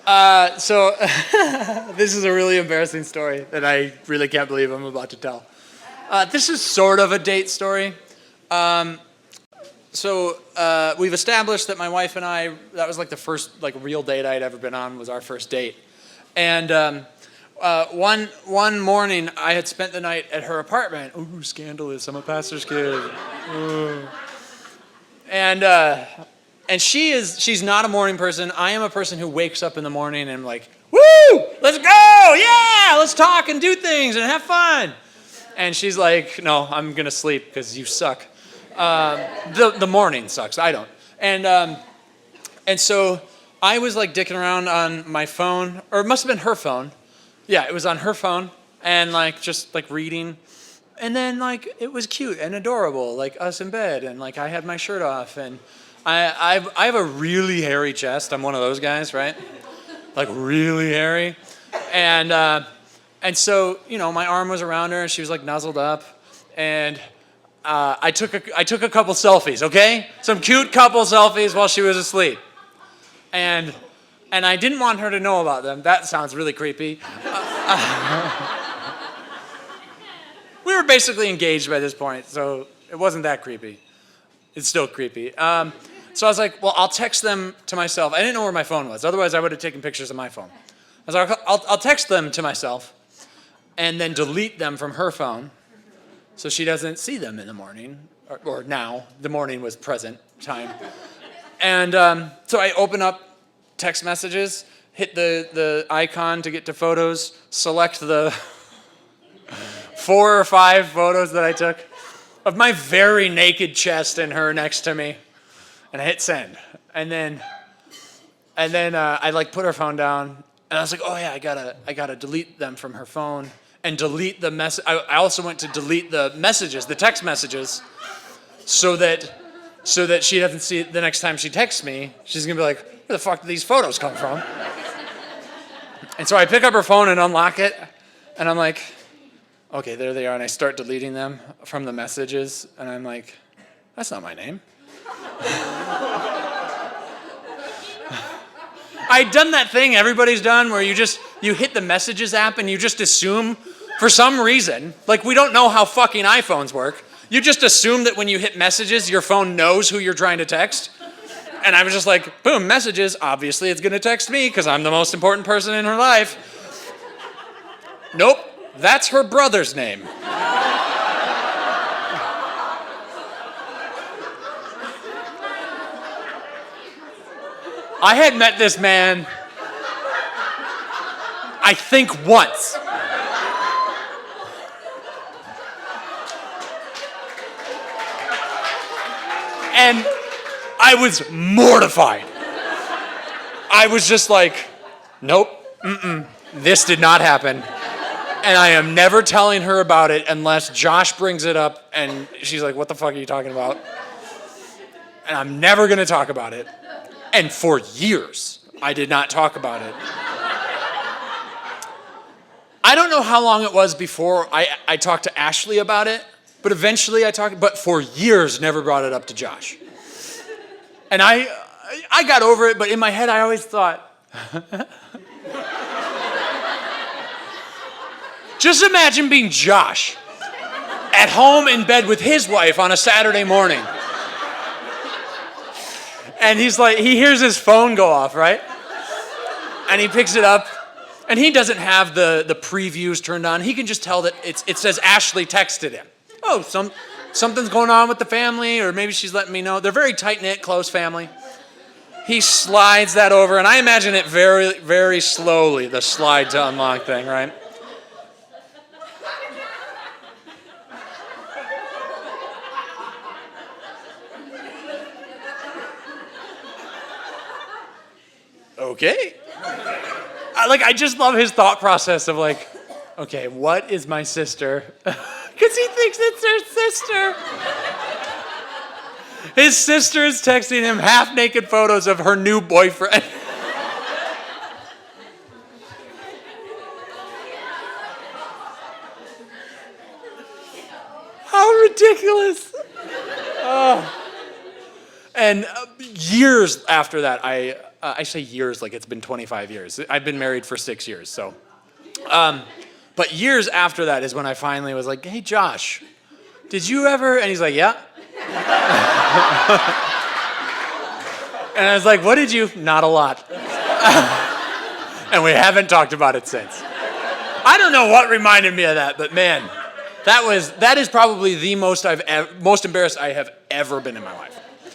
So this is a really embarrassing story that I really can't believe I'm about to tell. This is sort of a date story. We've established that my wife and I, that was like the first real date I'd ever been on, was our first date. And one morning I had spent the night at her apartment. Ooh, scandalous, I'm a pastor's kid. Ooh. And she's not a morning person. I am a person who wakes up in the morning and I'm like, woo, let's go, yeah, let's talk and do things and have fun. And she's like, no, I'm gonna sleep because you suck. The morning sucks, I don't. And so I was like dicking around on my phone, or it must have been her phone. Yeah, it was on her phone, and just reading. And then it was cute and adorable, like us in bed, and I had my shirt off, and I have a really hairy chest. I'm one of those guys, right? Like really hairy. And so, my arm was around her and she was nuzzled up. And I took a couple selfies, okay? Some cute couple selfies while she was asleep. And I didn't want her to know about them. That sounds really creepy. We were basically engaged by this point, so it wasn't that creepy. It's still creepy. So I was like, well, I'll text them to myself. I didn't know where my phone was. Otherwise, I would have taken pictures of my phone. I was like, I'll text them to myself and then delete them from her phone so she doesn't see them in the morning, or now. The morning was present time. And so I open up text messages, hit the icon to get to photos, select the 4 or 5 photos that I took of my very naked chest and her next to me. And I hit send. And then I put her phone down, and I was like, oh yeah, I gotta delete them from her phone and delete the mess. I also went to delete the messages, the text messages, so that she doesn't see it the next time she texts me. She's gonna be like, where the fuck did these photos come from? And so I pick up her phone and unlock it, and I'm like, okay, there they are. And I start deleting them from the messages, and I'm like, that's not my name. I'd done that thing everybody's done where you hit the messages app and you just assume for some reason, we don't know how fucking iPhones work. You just assume that when you hit messages, your phone knows who you're trying to text. And I was just like, boom, messages, obviously it's gonna text me because I'm the most important person in her life. Nope, that's her brother's name. I had met this man, I think once. And I was mortified. I was just like, nope, this did not happen. And I am never telling her about it unless Josh brings it up and she's like, what the fuck are you talking about? And I'm never gonna talk about it. And for years, I did not talk about it. I don't know how long it was before I talked to Ashley about it, but eventually but for years, never brought it up to Josh. And I got over it, but in my head, I always thought, just imagine being Josh at home in bed with his wife on a Saturday morning. And he hears his phone go off, right? And he picks it up, and he doesn't have the previews turned on. He can just tell that it says Ashley texted him. Oh, something's going on with the family, or maybe she's letting me know. They're very tight-knit, close family. He slides that over, and I imagine it very, very slowly, the slide to unlock thing, right? Okay. I just love his thought process of okay, what is my sister? Because he thinks it's her sister. His sister is texting him half-naked photos of her new boyfriend. How ridiculous. Oh. And years after that, I say years like it's been 25 years. I've been married for 6 years, so. But years after that is when I finally was like, hey, Josh, did you ever? And he's like, yeah. And I was like, what did you? Not a lot. And we haven't talked about it since. I don't know what reminded me of that, but man, that is probably the most embarrassed I have ever been in my life.